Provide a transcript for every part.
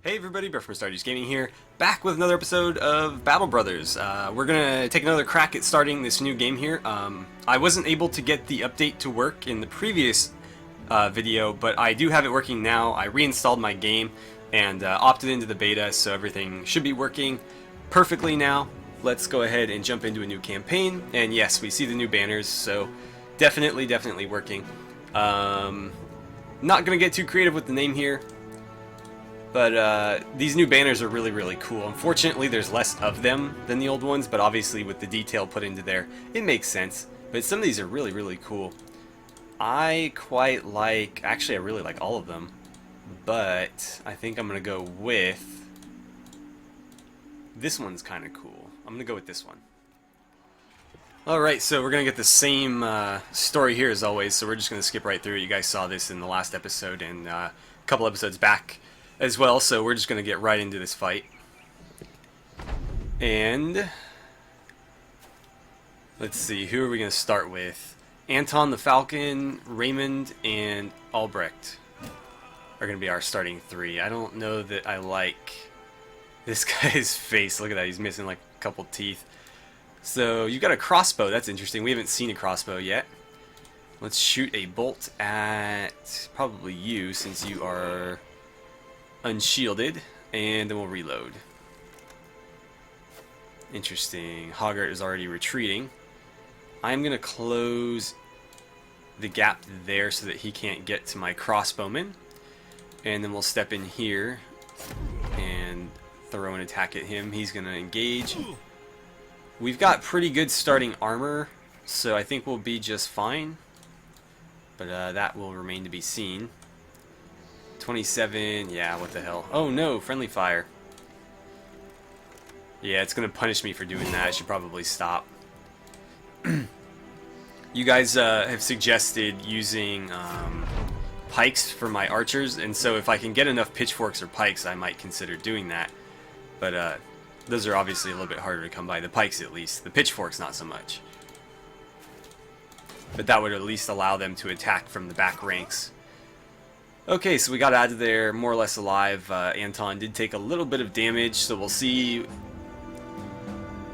Hey everybody, Brett from AstartesGaming here, back with another episode of Battle Brothers. We're gonna take another crack at starting this new game here. I wasn't able to get the update to work in the previous video, but I do have it working now. I reinstalled my game and opted into the beta, so everything should be working perfectly now. Let's go ahead and jump into a new campaign, and yes, we see the new banners, so definitely working. Not gonna get too creative with the name here. But these new banners are really cool. Unfortunately, there's less of them than the old ones, but obviously with the detail put into there, it makes sense. But some of these are really cool. I quite like, actually I really like all of them, but I think I'm going to go with, this one's kind of cool. I'm going to go with this one. Alright, so we're going to get the same story here as always, so we're just going to skip right through it. You guys saw this in the last episode and a couple episodes back as well, so we're just going to get right into this fight. And let's see, who are we going to start with? Anton the Falcon, Raymond, and Albrecht are going to be our starting three. I don't know that I like this guy's face. Look at that, he's missing like a couple teeth. So you've got a crossbow, that's interesting. We haven't seen a crossbow yet. Let's shoot a bolt at probably you, since you are unshielded, and then we'll reload. Interesting. Hoggart is already retreating. I'm going to close the gap there so that he can't get to my crossbowman. And then we'll step in here and throw an attack at him. He's going to engage. We've got pretty good starting armor, so I think we'll be just fine. But that will remain to be seen. 27, yeah, what the hell. Oh no, friendly fire. Yeah, it's going to punish me for doing that. I should probably stop. You guys have suggested using pikes for my archers, and so if I can get enough pitchforks or pikes, I might consider doing that. But those are obviously a little bit harder to come by. The pikes at least. The pitchforks not so much. But that would at least allow them to attack from the back ranks. Okay, so we got out of there more or less alive. Anton did take a little bit of damage, so we'll see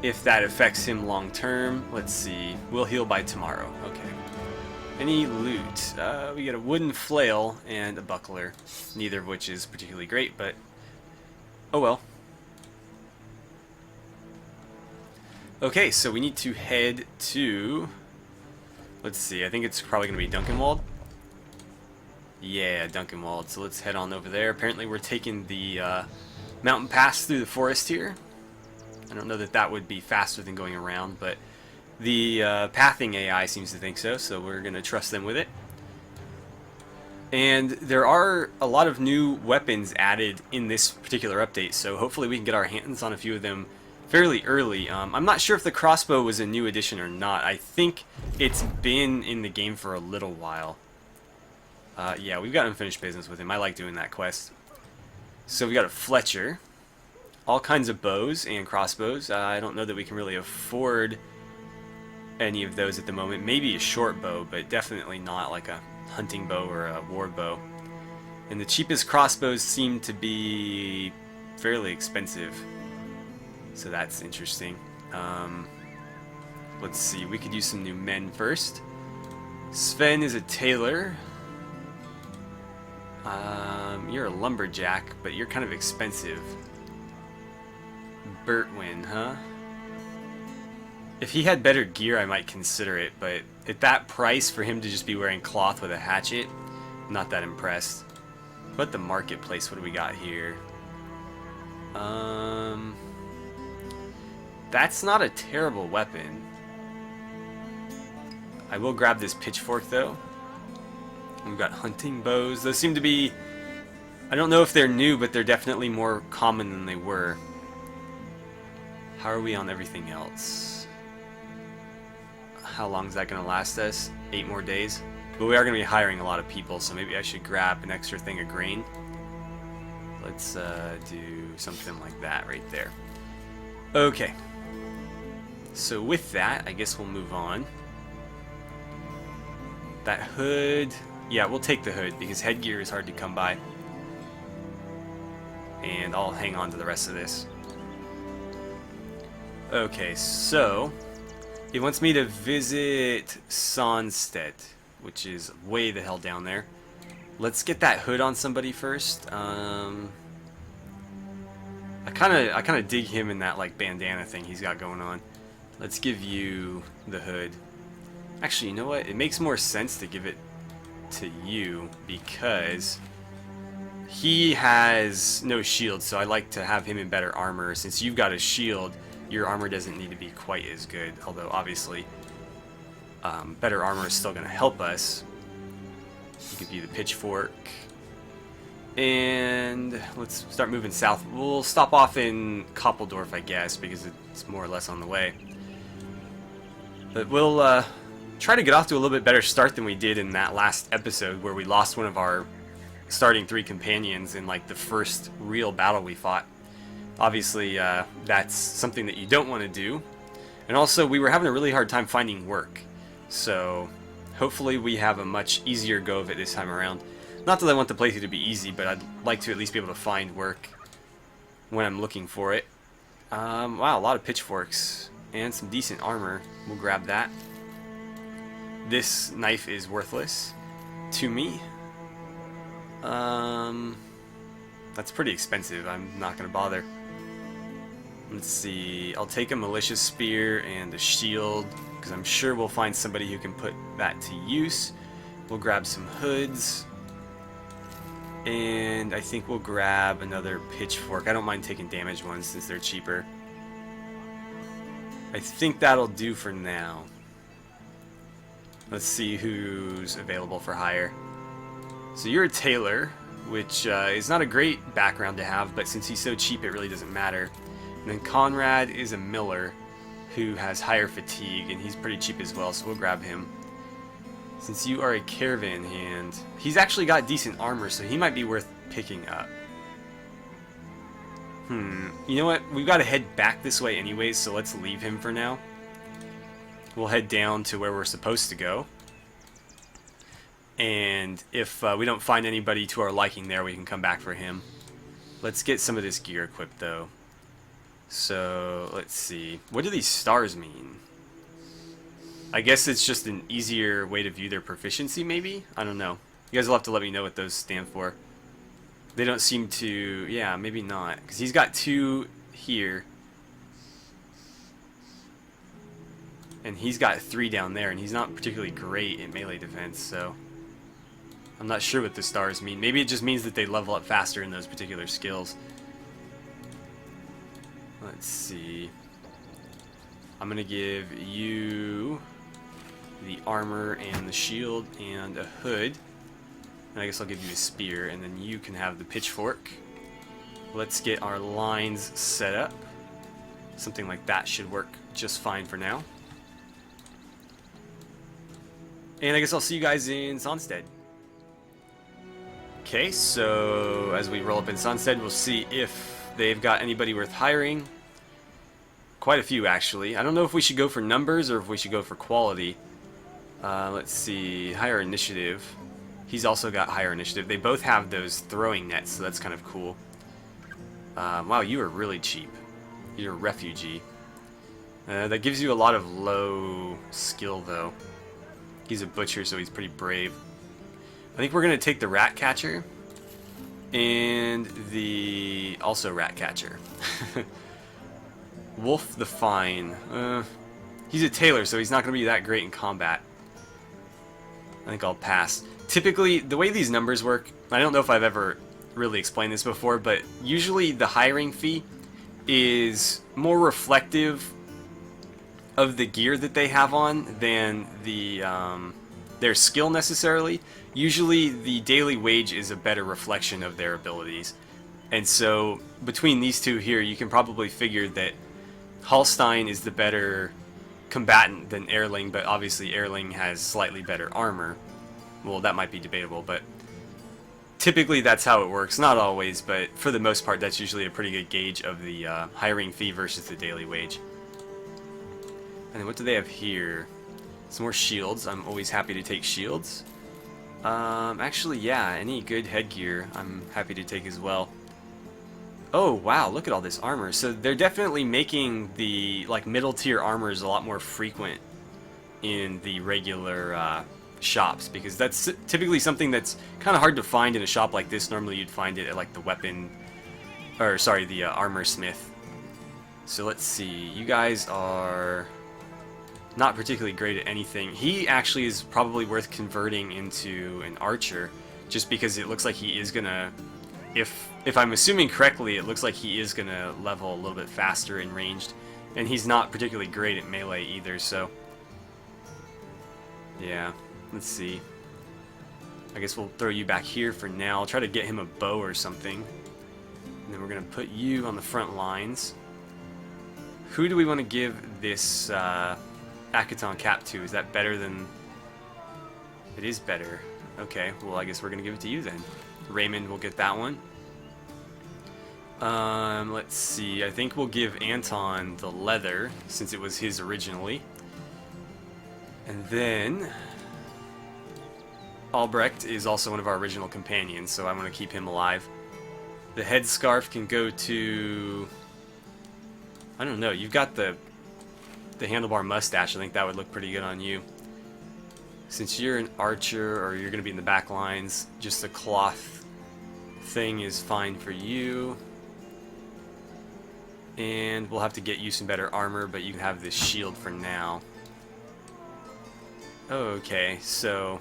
if that affects him long term. Let's see. We'll heal by tomorrow. Okay. Any loot? We get a wooden flail and a buckler, neither of which is particularly great, but oh well. Okay, so we need to head to, let's see, I think it's probably going to be Duncanwald. Yeah, Duncanwald. So let's head on over there. Apparently we're taking the mountain pass through the forest here. I don't know that that would be faster than going around, but the pathing AI seems to think so we're going to trust them with it. And there are a lot of new weapons added in this particular update, so hopefully we can get our hands on a few of them fairly early. I'm not sure if the crossbow was a new addition or not. I think it's been in the game for a little while. Yeah, we've got unfinished business with him. I like doing that quest. So we got a Fletcher. All kinds of bows and crossbows. I don't know that we can really afford any of those at the moment. Maybe a short bow, but definitely not like a hunting bow or a war bow. And the cheapest crossbows seem to be fairly expensive. So that's interesting. Let's see, we could use some new men first. Sven is a tailor. You're a lumberjack, but you're kind of expensive. Bertwin, huh? If he had better gear, I might consider it, but at that price for him to just be wearing cloth with a hatchet, I'm not that impressed. But the marketplace, what do we got here? That's not a terrible weapon. I will grab this pitchfork though. We've got hunting bows. Those seem to be, I don't know if they're new, but they're definitely more common than they were. How are we on everything else? How long is that going to last us? 8 more days? But we are going to be hiring a lot of people, so maybe I should grab an extra thing of grain. Let's do something like that right there. Okay. So with that, I guess we'll move on. That hood, yeah, we'll take the hood because headgear is hard to come by. and I'll hang on to the rest of this. Okay, so it wants me to visit Sonstedt, which is way the hell down there. Let's get that hood on somebody first. I kind of dig him in that like bandana thing he's got going on. Let's give you the hood. Actually, you know what? It makes more sense to give it to you because he has no shield, so I like to have him in better armor. Since you've got a shield, your armor doesn't need to be quite as good, although obviously better armor is still going to help us. I'll give you the pitchfork. And let's start moving south. We'll stop off in Koppeldorf, I guess, because it's more or less on the way. But we'll try to get off to a little bit better start than we did in that last episode where we lost one of our starting 3 companions in like the first real battle we fought. Obviously, that's something that you don't want to do. And also, we were having a really hard time finding work. So, hopefully we have a much easier go of it this time around. Not that I want the playthrough to be easy, but I'd like to at least be able to find work when I'm looking for it. Wow, a lot of pitchforks and some decent armor. We'll grab that. This knife is worthless to me. That's pretty expensive. I'm not going to bother. Let's see. I'll take a malicious spear and a shield, because I'm sure we'll find somebody who can put that to use. We'll grab some hoods. And I think we'll grab another pitchfork. I don't mind taking damaged ones since they're cheaper. I think that'll do for now. Let's see who's available for hire. So you're a tailor, which is not a great background to have, but since he's so cheap it really doesn't matter. And then Conrad is a miller who has higher fatigue, and he's pretty cheap as well, so we'll grab him. Since you are a caravan hand, he's actually got decent armor, so he might be worth picking up. You know what? We've got to head back this way anyways, so let's leave him for now. We'll head down to where we're supposed to go. And if we don't find anybody to our liking there, we can come back for him. Let's get some of this gear equipped, though. So, let's see. What do these stars mean? I guess it's just an easier way to view their proficiency, maybe? I don't know. You guys will have to let me know what those stand for. They don't seem to... Yeah, maybe not. Because he's got 2 here. And he's got 3 down there, and he's not particularly great in melee defense, so... I'm not sure what the stars mean. Maybe it just means that they level up faster in those particular skills. Let's see. I'm gonna give you the armor and the shield and a hood. And I guess I'll give you a spear, and then you can have the pitchfork. Let's get our lines set up. Something like that should work just fine for now. And I guess I'll see you guys in Sonstedt. Okay, so as we roll up in Sonstedt, we'll see if they've got anybody worth hiring. Quite a few, actually. I don't know if we should go for numbers or if we should go for quality. Let's see. Higher initiative. He's also got higher initiative. They both have those throwing nets, so that's kind of cool. Wow, you are really cheap. You're a refugee. That gives you a lot of low skill, though. He's a butcher, so he's pretty brave. I think we're going to take the rat catcher and the also rat catcher. Wolf the Fine. He's a tailor, so he's not going to be that great in combat. I think I'll pass. Typically, the way these numbers work, I don't know if I've ever really explained this before, but usually the hiring fee is more reflective of the gear that they have on than the their skill necessarily. Usually the daily wage is a better reflection of their abilities. And so between these two here, you can probably figure that Hallstein is the better combatant than Erling, but obviously Erling has slightly better armor. Well, that might be debatable, but typically that's how it works. Not always, but for the most part, that's usually a pretty good gauge of the hiring fee versus the daily wage. And then what do they have here? Some more shields. I'm always happy to take shields. Actually, yeah, any good headgear I'm happy to take as well. Oh wow, look at all this armor. So they're definitely making the like middle tier armors a lot more frequent in the regular shops, because that's typically something that's kind of hard to find in a shop like this. Normally you'd find it at like the weapon, or sorry, the armor smith. So let's see, you guys are not particularly great at anything. He actually is probably worth converting into an archer, just because it looks like he is gonna, if I'm assuming correctly, it looks like he is gonna level a little bit faster in ranged, and he's not particularly great at melee either, so yeah, let's see. I guess we'll throw you back here for now. I'll try to get him a bow or something, and then we're gonna put you on the front lines. Who do we want to give this Akaton cap to? Is that better than... It is better. Okay, well I guess we're gonna give it to you then. Raymond will get that one. Let's see, I think we'll give Anton the leather, since it was his originally. And then Albrecht is also one of our original companions, so I want to keep him alive. The headscarf can go to... I don't know, you've got the handlebar mustache. I think that would look pretty good on you. Since you're an archer, or you're going to be in the back lines, just the cloth thing is fine for you. And we'll have to get you some better armor, but you can have this shield for now. Okay, so...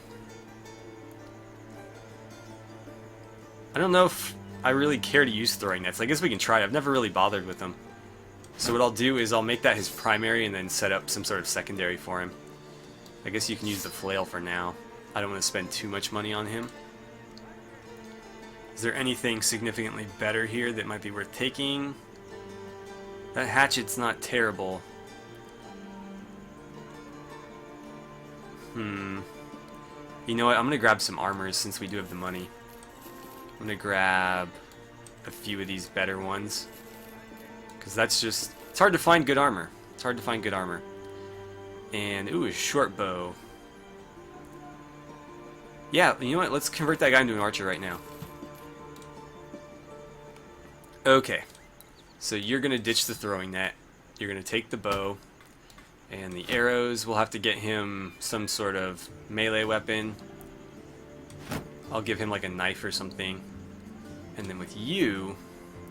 I don't know if I really care to use throwing nets. I guess we can try it. I've never really bothered with them. So what I'll do is I'll make that his primary and then set up some sort of secondary for him. I guess you can use the flail for now. I don't want to spend too much money on him. Is there anything significantly better here that might be worth taking? That hatchet's not terrible. You know what? I'm going to grab some armors since we do have the money. I'm going to grab a few of these better ones. Because that's just... It's hard to find good armor. It's hard to find good armor. And, ooh, a short bow. Yeah, you know what? Let's convert that guy into an archer right now. Okay. So you're going to ditch the throwing net. You're going to take the bow. And the arrows, we'll have to get him some sort of melee weapon. I'll give him like a knife or something. And then with you...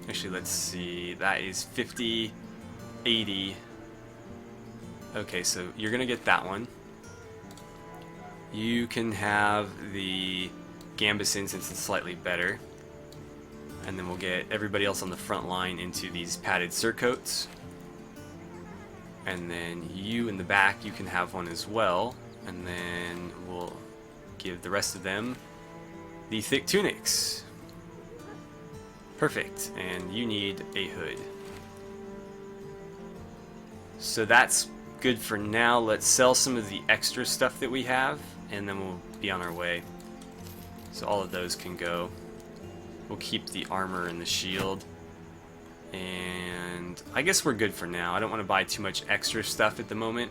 Actually, let's see. That is 50, 80. Okay, so you're going to get that one. You can have the Gambeson since it's slightly better. And then we'll get everybody else on the front line into these padded surcoats. And then you in the back, you can have one as well. And then we'll give the rest of them the thick tunics. Perfect, and you need a hood. So that's good for now. Let's sell some of the extra stuff that we have, and then we'll be on our way. So all of those can go. We'll keep the armor and the shield. And I guess we're good for now. I don't want to buy too much extra stuff at the moment.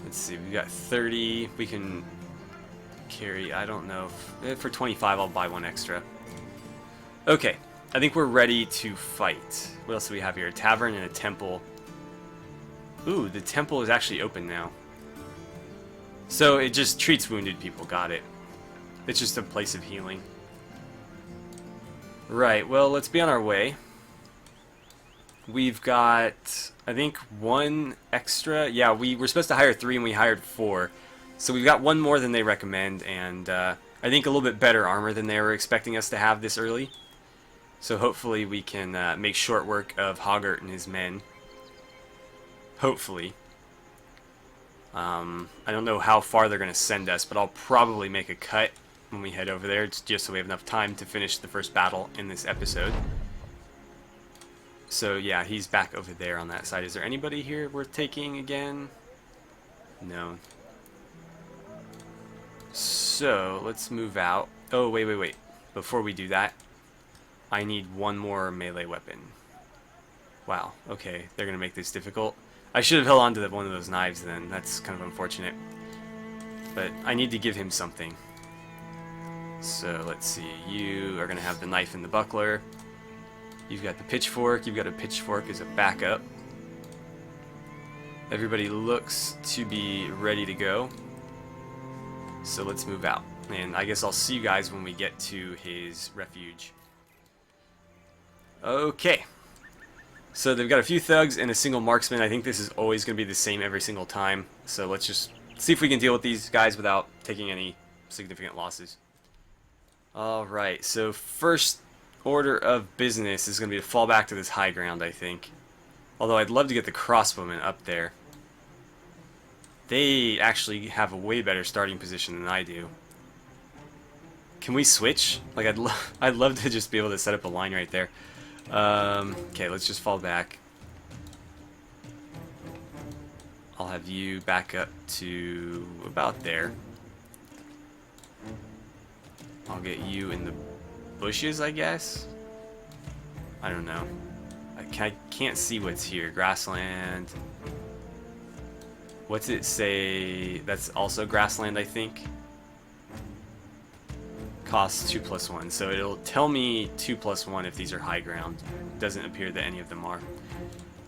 Let's see, we've got 30. We can carry, I don't know. For 25, I'll buy one extra. Okay, I think we're ready to fight. What else do we have here? A tavern and a temple. Ooh, the temple is actually open now. So it just treats wounded people, got it. It's just a place of healing. Right, well, let's be on our way. We've got, I think, one extra. Yeah, we were supposed to hire 3 and we hired 4. So we've got one more than they recommend, and I think a little bit better armor than they were expecting us to have this early. So hopefully we can make short work of Hoggart and his men. Hopefully. I don't know how far they're going to send us, but I'll probably make a cut when we head over there, just so we have enough time to finish the first battle in this episode. So yeah, he's back over there on that side. Is there anybody here worth taking again? No. So let's move out. Oh, wait. Before we do that, I need one more melee weapon. Wow, okay, they're going to make this difficult. I should have held on to one of those knives then. That's kind of unfortunate. But I need to give him something. So let's see, you are going to have the knife and the buckler. You've got the pitchfork. You've got a pitchfork as a backup. Everybody looks to be ready to go. So let's move out. And I guess I'll see you guys when we get to his refuge. Okay. So they've got a few thugs and a single marksman. I think this is always going to be the same every single time. So let's just see if we can deal with these guys without taking any significant losses. Alright, so first order of business is going to be to fall back to this high ground, I think. Although I'd love to get the crossbowmen up there. They actually have a way better starting position than I do. Can we switch? Like, I'd love to just be able to set up a line right there. Okay, let's just fall back. I'll have you back up to about there. I'll get you in the bushes, I guess? I don't know. I can't see what's here. Grassland. What's it say? That's also grassland, I think. Costs 2+1, so it'll tell me 2+1 if these are high ground. Doesn't appear that any of them are.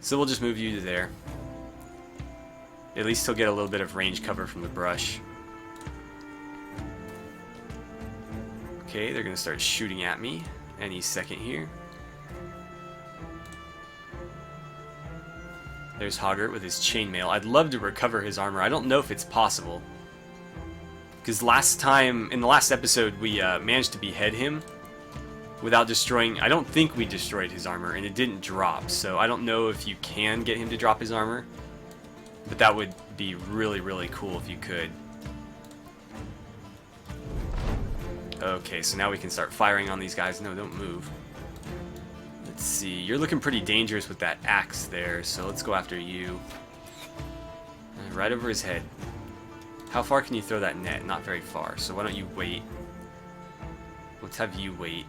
So we'll just move you to there. At least he'll get a little bit of range cover from the brush. Okay, they're gonna start shooting at me any second here. There's Hoggart with his chainmail. I'd love to recover his armor. I don't know if it's possible. Because last time, in the last episode, we managed to behead him without destroying... I don't think we destroyed his armor, and it didn't drop. So I don't know if you can get him to drop his armor. But that would be really, really cool if you could. Okay, so now we can start firing on these guys. No, don't move. Let's see. You're looking pretty dangerous with that axe there, so let's go after you. Right over his head. How far can you throw that net? Not very far, so why don't you wait? Let's have you wait.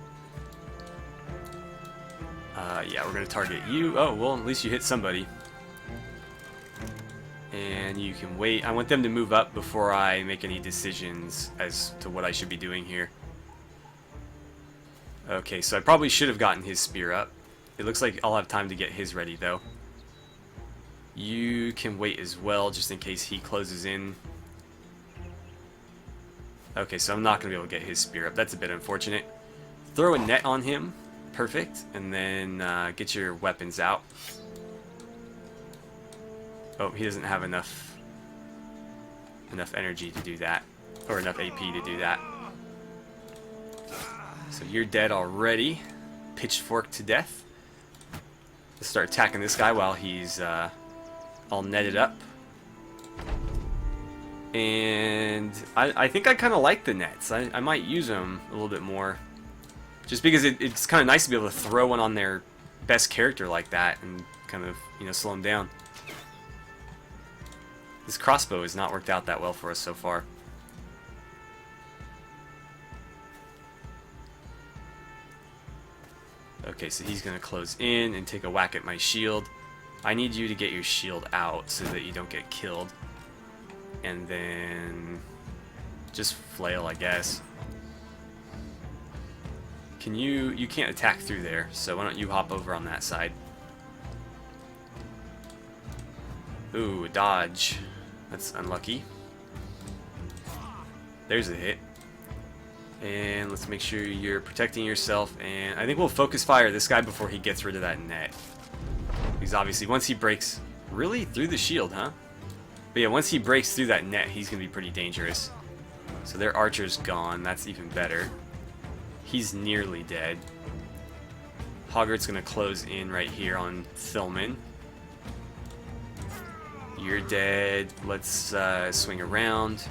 Yeah, we're going to target you. Oh, well, at least you hit somebody. And you can wait. I want them to move up before I make any decisions as to what I should be doing here. Okay, so I probably should have gotten his spear up. It looks like I'll have time to get his ready, though. You can wait as well, just in case he closes in. Okay, so I'm not going to be able to get his spear up. That's a bit unfortunate. Throw a net on him. Perfect. And then get your weapons out. Oh, he doesn't have enough energy to do that. Or enough AP to do that. So you're dead already. Pitchfork to death. Let's start attacking this guy while he's all netted up. And I think I kind of like the nets. I might use them a little bit more. Just because it's kind of nice to be able to throw one on their best character like that and kind of, you know, slow them down. This crossbow has not worked out that well for us so far. Okay, so he's going to close in and take a whack at my shield. I need you to get your shield out so that you don't get killed. And then just flail, I guess. Can you can't attack through there, so why don't you hop over on that side. Ooh, dodge. That's unlucky. There's a hit. And let's make sure you're protecting yourself. And I think we'll focus fire this guy before he gets rid of that net. Because obviously once he breaks... Really? Through the shield, huh? But yeah, once he breaks through that net, he's going to be pretty dangerous. So their archer's gone. That's even better. He's nearly dead. Hoggart's going to close in right here on Thilman. You're dead. Let's swing around.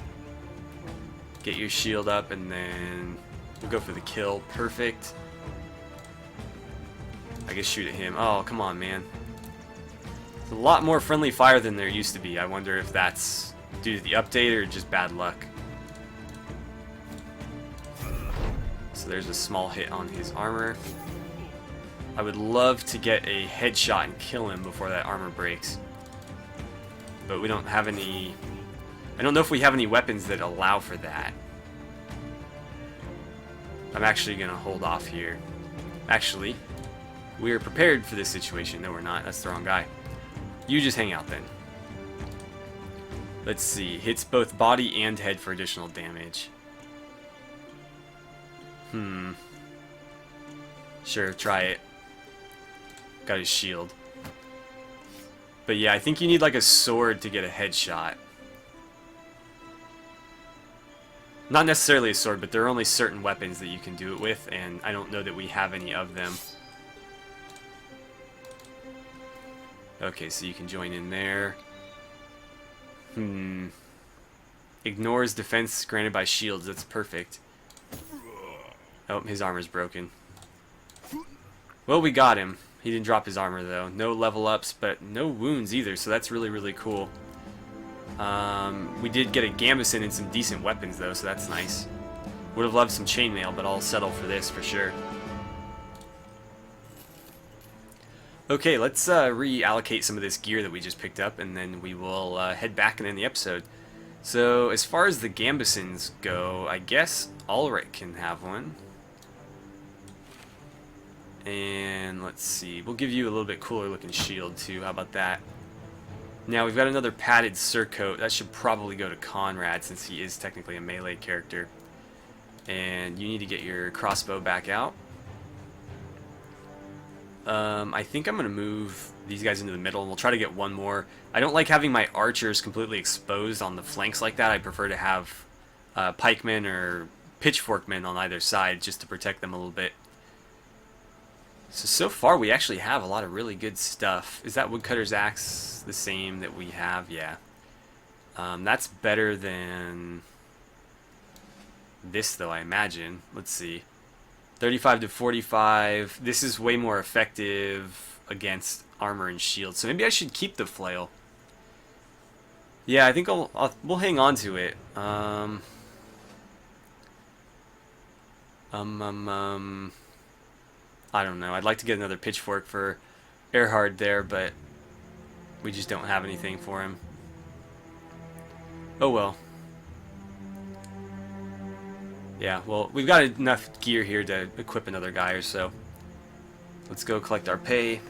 Get your shield up, and then we'll go for the kill. Perfect. I guess shoot at him. Oh, come on, man. It's a lot more friendly fire than there used to be. I wonder if that's due to the update or just bad luck. So there's a small hit on his armor. I would love to get a headshot and kill him before that armor breaks. But we don't have any... I don't know if we have any weapons that allow for that. I'm actually going to hold off here. Actually, We're prepared for this situation. No, we're not. That's the wrong guy. You just hang out then. Let's see. Hits both body and head for additional damage. Sure, try it. Got his shield. But yeah, I think you need like a sword to get a headshot. Not necessarily a sword, but there are only certain weapons that you can do it with, and I don't know that we have any of them. Okay, so you can join in there. Ignores defense granted by shields. That's perfect. Oh, his armor's broken. Well, we got him. He didn't drop his armor, though. No level ups, but no wounds either, so that's really, really cool. We did get a gambeson and some decent weapons, though, so that's nice. Would have loved some chainmail, but I'll settle for this for sure. Okay, let's reallocate some of this gear that we just picked up, and then we will head back and end the episode. So, as far as the gambesons go, I guess Ulrich can have one. And let's see, we'll give you a little bit cooler looking shield too. How about that? Now we've got another padded surcoat. That should probably go to Conrad since he is technically a melee character. And you need to get your crossbow back out. I think I'm going to move these guys into the middle and we'll try to get one more. I don't like having my archers completely exposed on the flanks like that. I prefer to have pikemen or pitchforkmen on either side just to protect them a little bit. So far we actually have a lot of really good stuff. Is that woodcutter's axe the same that we have? Yeah. That's better than this though, I imagine. Let's see. 35 to 45. This is way more effective against armor and shield. So maybe I should keep the flail. Yeah, I think we'll hang on to it. I don't know. I'd like to get another pitchfork for Erhard there, but we just don't have anything for him. Oh well. Yeah, well, we've got enough gear here to equip another guy or so. Let's go collect our pay.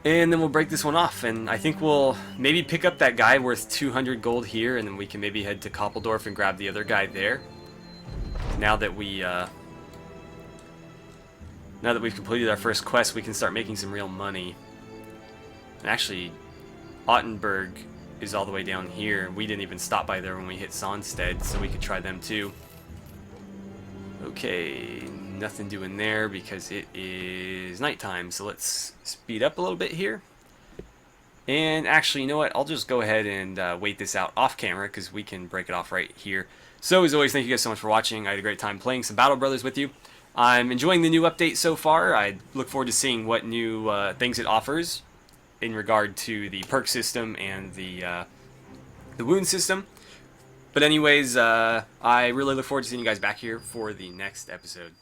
And then we'll break this one off, and I think we'll maybe pick up that guy worth 200 gold here, and then we can maybe head to Koppeldorf and grab the other guy there. Now that we've completed our first quest, we can start making some real money. And actually, Ottenberg is all the way down here. We didn't even stop by there when we hit Sonstead, so we could try them too. Okay, nothing doing there because it is nighttime, so let's speed up a little bit here. And actually, you know what? I'll just go ahead and wait this out off camera because we can break it off right here. So, as always, thank you guys so much for watching. I had a great time playing some Battle Brothers with you. I'm enjoying the new update so far. I look forward to seeing what new things it offers in regard to the perk system and the wound system. But anyways, I really look forward to seeing you guys back here for the next episode.